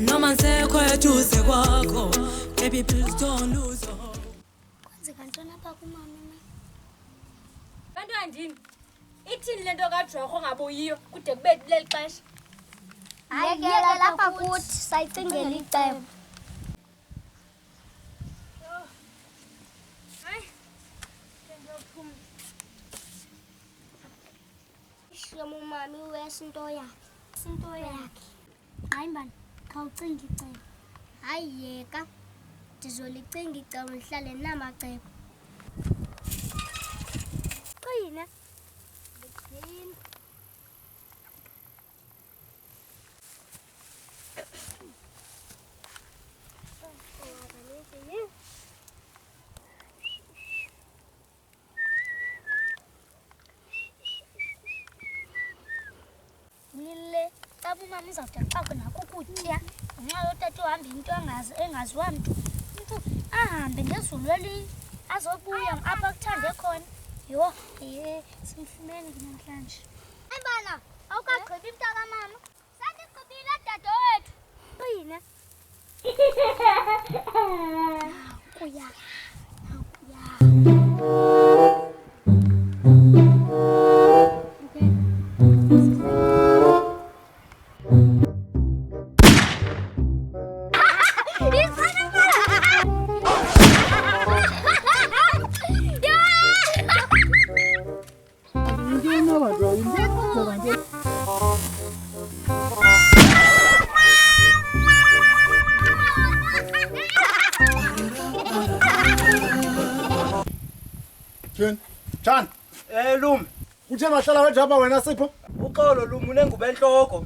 noma ngisekho eduze kwakho baby please don't lose hope. Kwenzeka ntoni apha kumama na? Bantwandini ithini lento kaJorho ngabuyiyo kude kube leli xesha? Ayekela lapha kuthi sayicingela icebo. Shemo mami wesinto yakhe. Sinto yakhe. Hayi mbani, khawucinga icebo. Hayi yeka. Ndizolicinga icebo lihlale namacebo. Qina. Qina. Mile tabu mama izawuthi xa kunakho ukutya ngenxa yotata uhamba into engaziwa mntu ahambe ngezulu azobuya apha kuthande khona yho simfumene namhlanje. Hayi bana awukagqibi mntaka mama sendigqibile dade wethu qina kuya Chan. Lum. Kuthe mahlala wethu apha wena Sipho? Uxolo Lum unengubo enhloko.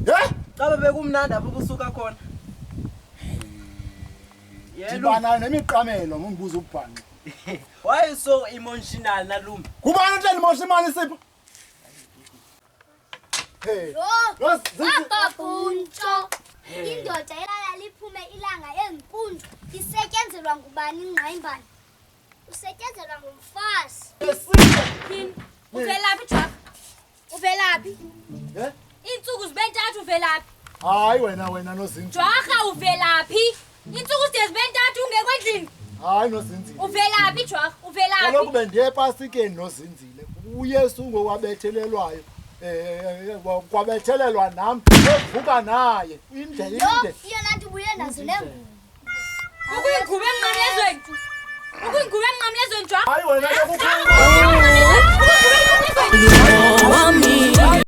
He? Xa bekumnandi apho kusuka khona. Dibana nemiqamelo ngibuza ubhanqa. Why you so emotional na Lum? Kubani uhleli mosha imali Sipho? Hey. Bababuntsho. Indoda elala liphume ilanga engipunju isetyenzelwa ngubani ingqayimbani? Usetyenzelwa ngumfazi. Uvelaphi Jorho? Uvelaphi? He? Iintsuku zibe ntathu uvelaphi? Hayi wena nozinzi. Jorho uvelaphi? Iintsuku zibe ntathu ungekho endlini? Hayi nozinzi. Uvelaphi Jorho? Uvelaphi? Kaloku bendiye epasikeni nozinzile. uYesu ngowabethelelwayo kwabethelelwa nami evuka naye inde Yona ndibuye nazo nengubo. Ukuyingubo enqamlezweni. Ukuyingubo enqamlezweni Jorho. hayi wena Ukuyingubo enqamlezweni.